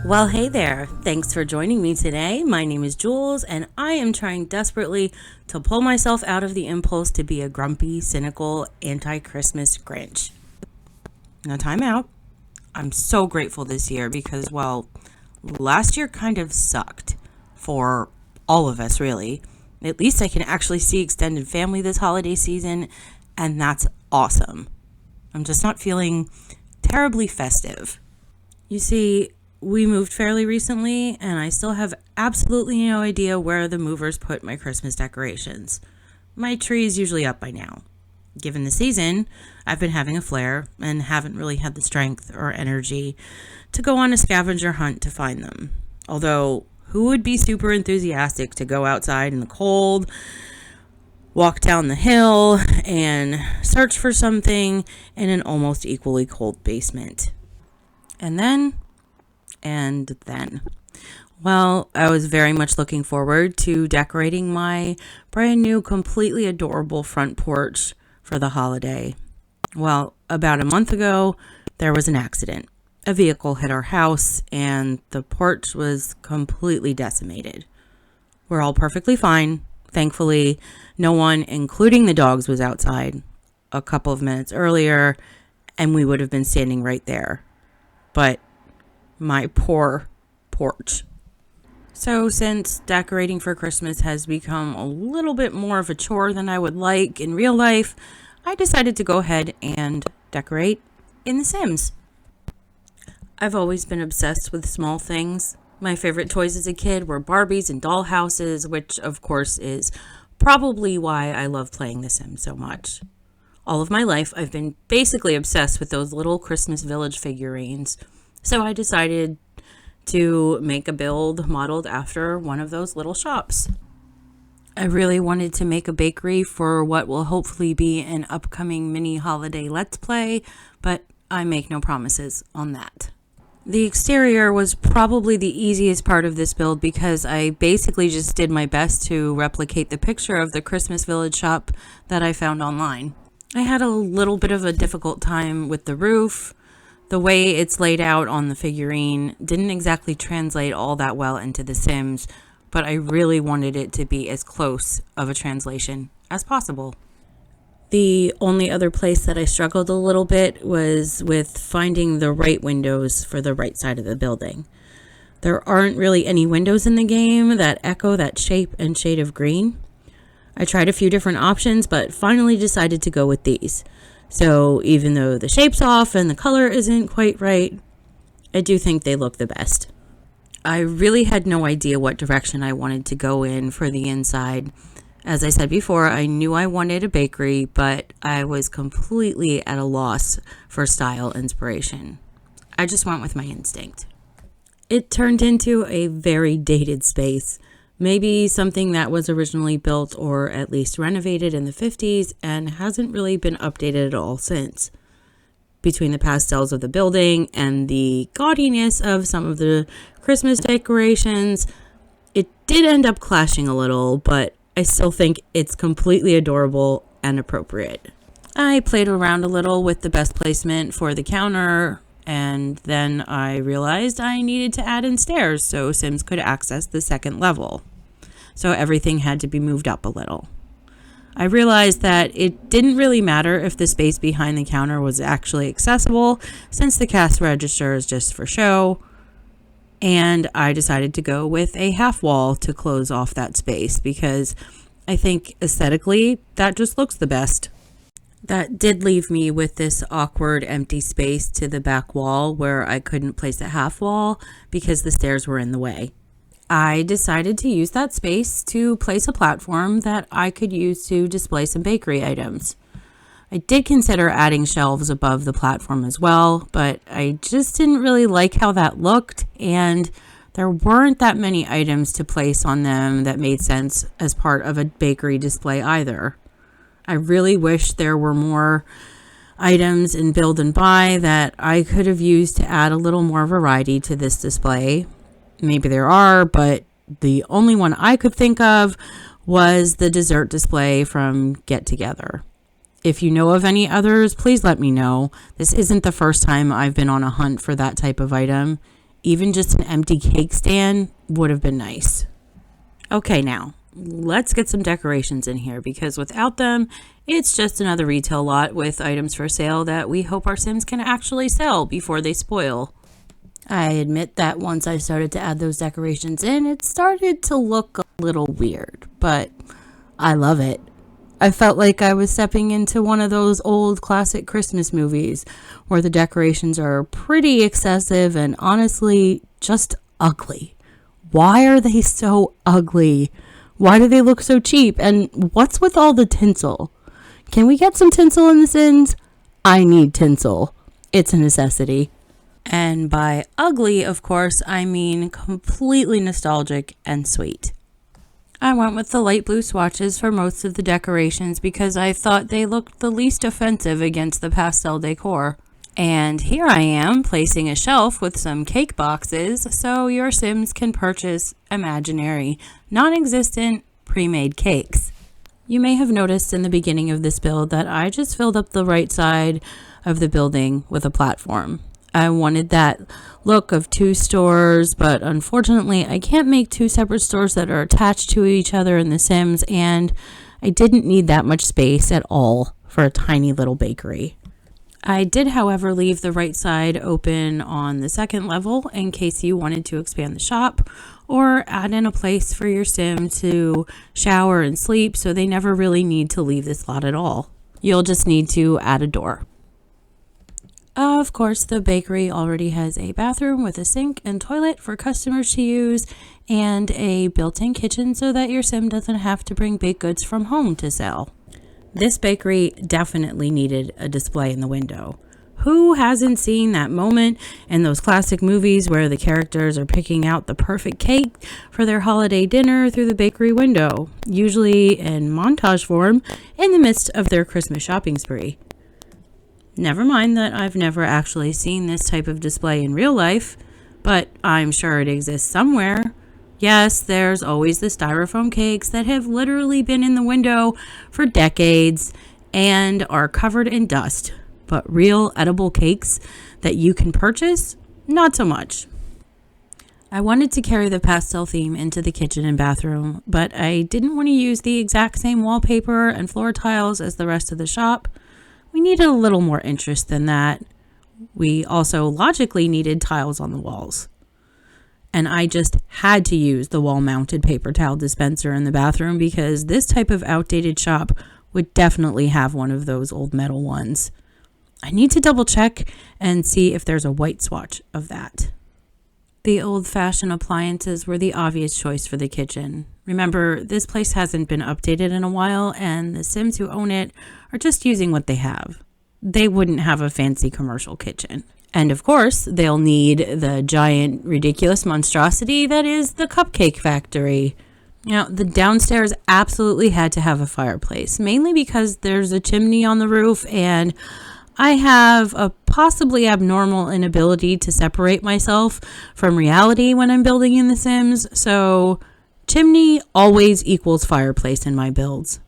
Well, hey there. Thanks for joining me today. My name is Jules, and I am trying desperately to pull myself out of the impulse to be a grumpy, cynical, anti-Christmas Grinch. Now, time out. I'm so grateful this year because, well, last year kind of sucked for all of us, really. At least I can actually see extended family this holiday season, and that's awesome. I'm just not feeling terribly festive. You see, we moved fairly recently, and I still have absolutely no idea where the movers put my Christmas decorations. My tree is usually up by now. Given the season, I've been having a flare and haven't really had the strength or energy to go on a scavenger hunt to find them. Although, who would be super enthusiastic to go outside in the cold, walk down the hill, and search for something in an almost equally cold basement? And then, well, I was very much looking forward to decorating my brand new, completely adorable front porch for the holiday. Well, about a month ago, there was an accident. A vehicle hit our house, and the porch was completely decimated. We're all perfectly fine. Thankfully, no one, including the dogs, was outside a couple of minutes earlier, and we would have been standing right there. But my poor porch. So since decorating for Christmas has become a little bit more of a chore than I would like in real life, I decided to go ahead and decorate in The Sims. I've always been obsessed with small things. My favorite toys as a kid were Barbies and doll houses, which of course is probably why I love playing The Sims so much. All of my life, I've been basically obsessed with those little Christmas village figurines. So I decided to make a build modeled after one of those little shops. I really wanted to make a bakery for what will hopefully be an upcoming mini holiday Let's Play, but I make no promises on that. The exterior was probably the easiest part of this build because I basically just did my best to replicate the picture of the Christmas village shop that I found online. I had a little bit of a difficult time with the roof. The way it's laid out on the figurine didn't exactly translate all that well into The Sims, but I really wanted it to be as close of a translation as possible. The only other place that I struggled a little bit was with finding the right windows for the right side of the building. There aren't really any windows in the game that echo that shape and shade of green. I tried a few different options, but finally decided to go with these. So even though the shape's off and the color isn't quite right, I do think they look the best. I really had no idea what direction I wanted to go in for the inside. As I said before, I knew I wanted a bakery, but I was completely at a loss for style inspiration. I just went with my instinct. It turned into a very dated space. Maybe something that was originally built or at least renovated in the 50s and hasn't really been updated at all since. Between the pastels of the building and the gaudiness of some of the Christmas decorations, it did end up clashing a little, but I still think it's completely adorable and appropriate. I played around a little with the best placement for the counter, and then I realized I needed to add in stairs so Sims could access the second level. So everything had to be moved up a little. I realized that it didn't really matter if the space behind the counter was actually accessible, since the cash register is just for show, and I decided to go with a half wall to close off that space because I think aesthetically that just looks the best. That did leave me with this awkward empty space to the back wall where I couldn't place a half wall because the stairs were in the way. I decided to use that space to place a platform that I could use to display some bakery items. I did consider adding shelves above the platform as well, but I just didn't really like how that looked, and there weren't that many items to place on them that made sense as part of a bakery display either. I really wish there were more items in build and buy that I could have used to add a little more variety to this display. Maybe there are, but the only one I could think of was the dessert display from Get Together. If you know of any others, please let me know. This isn't the first time I've been on a hunt for that type of item. even just an empty cake stand would have been nice. Okay, now let's get some decorations in here, because without them, it's just another retail lot with items for sale that we hope our Sims can actually sell before they spoil. I admit that once I started to add those decorations in, it started to look a little weird, but I love it. I felt like I was stepping into one of those old classic Christmas movies where the decorations are pretty excessive and honestly just ugly. Why are they so ugly? Why do they look so cheap? And what's with all the tinsel? Can we get some tinsel in the Sims? I need tinsel. It's a necessity. And by ugly, of course, I mean completely nostalgic and sweet. I went with the light blue swatches for most of the decorations because I thought they looked the least offensive against the pastel decor. And here I am placing a shelf with some cake boxes so your Sims can purchase imaginary, non-existent, pre-made cakes. You may have noticed in the beginning of this build that I just filled up the right side of the building with a platform. I wanted that look of two stores, but unfortunately I can't make two separate stores that are attached to each other in The Sims, and I didn't need that much space at all for a tiny little bakery. I did, however, leave the right side open on the second level in case you wanted to expand the shop or add in a place for your Sim to shower and sleep, so they never really need to leave this lot at all. You'll just need to add a door. Of course, the bakery already has a bathroom with a sink and toilet for customers to use and a built-in kitchen so that your Sim doesn't have to bring baked goods from home to sell. This bakery definitely needed a display in the window. Who hasn't seen that moment in those classic movies where the characters are picking out the perfect cake for their holiday dinner through the bakery window, usually in montage form in the midst of their Christmas shopping spree? Never mind that I've never actually seen this type of display in real life, but I'm sure it exists somewhere. Yes, there's always the styrofoam cakes that have literally been in the window for decades and are covered in dust, but real edible cakes that you can purchase, not so much. I wanted to carry the pastel theme into the kitchen and bathroom, but I didn't want to use the exact same wallpaper and floor tiles as the rest of the shop. We needed a little more interest than that. We also logically needed tiles on the walls. And I just had to use the wall-mounted paper towel dispenser in the bathroom because this type of outdated shop would definitely have one of those old metal ones. I need to double check and see if there's a white swatch of that. The old-fashioned appliances were the obvious choice for the kitchen. Remember, this place hasn't been updated in a while, and the Sims who own it are just using what they have. They wouldn't have a fancy commercial kitchen. And of course, they'll need the giant, ridiculous monstrosity that is the cupcake factory. Now, the downstairs absolutely had to have a fireplace, mainly because there's a chimney on the roof, and I have a possibly abnormal inability to separate myself from reality when I'm building in The Sims, so chimney always equals fireplace in my builds.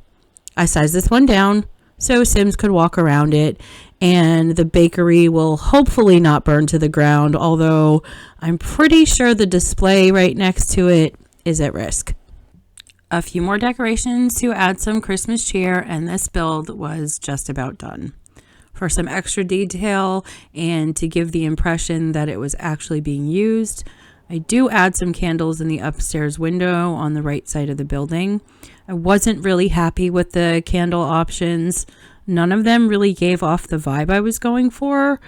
I sized this one down so Sims could walk around it, and the bakery will hopefully not burn to the ground, although I'm pretty sure the display right next to it is at risk. A few more decorations to add some Christmas cheer, and this build was just about done. For some extra detail and to give the impression that it was actually being used, I do add some candles in the upstairs window on the right side of the building. I wasn't really happy with the candle options. None of them really gave off the vibe I was going for.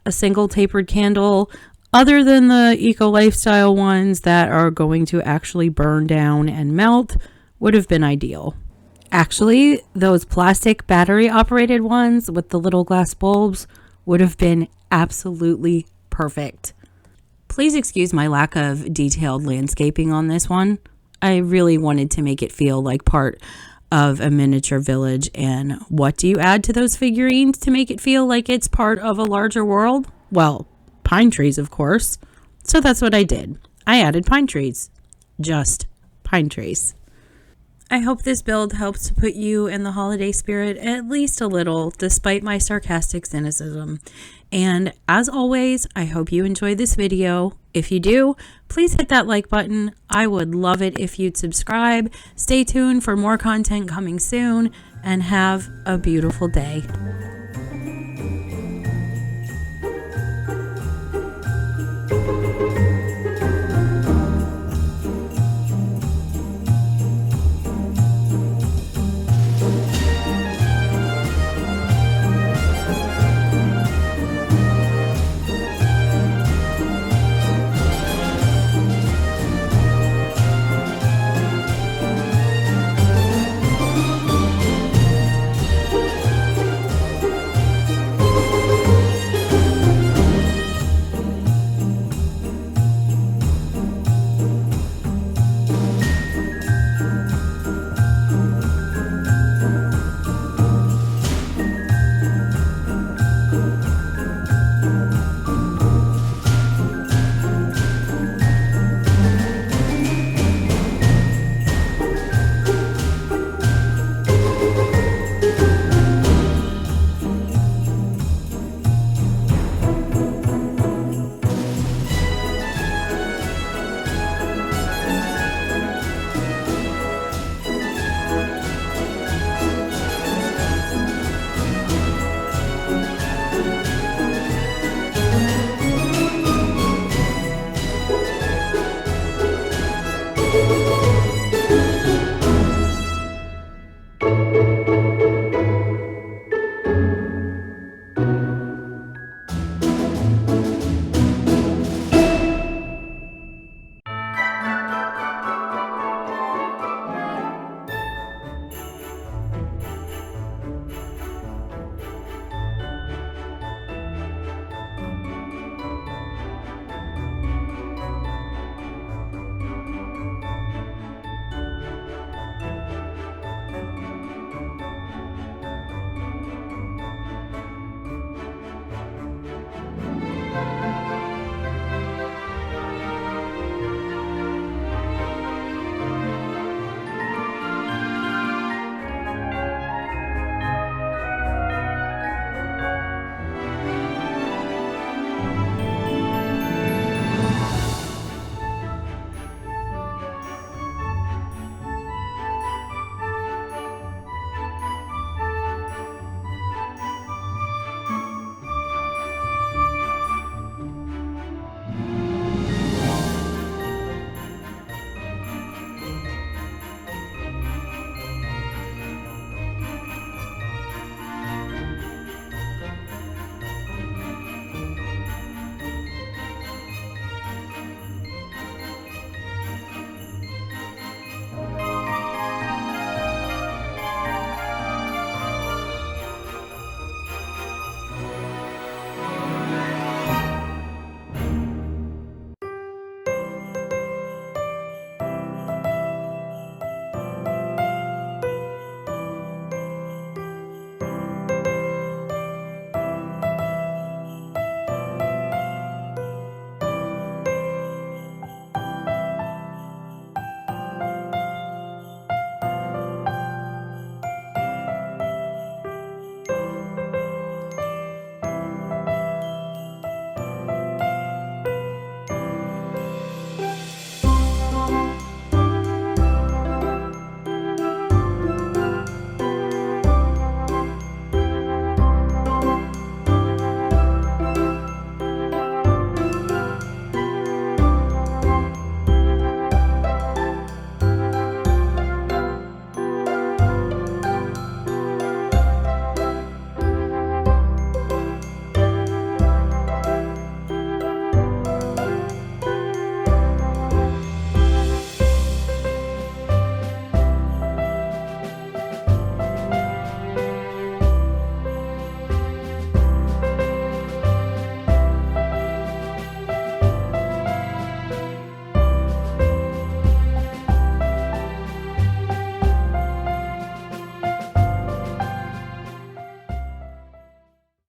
A single tapered candle, other than the eco lifestyle ones that are going to actually burn down and melt, would have been ideal. Actually, those plastic battery operated ones with the little glass bulbs would have been absolutely perfect. Please excuse my lack of detailed landscaping on this one. I really wanted to make it feel like part of a miniature village. And what do you add to those figurines to make it feel like it's part of a larger world? Well, pine trees, of course. So that's what I did. I added pine trees. Just pine trees. I hope this build helps to put you in the holiday spirit at least a little, despite my sarcastic cynicism. And as always, I hope you enjoyed this video. If you do, please hit that like button. I would love it if you'd subscribe. Stay tuned for more content coming soon, and have a beautiful day.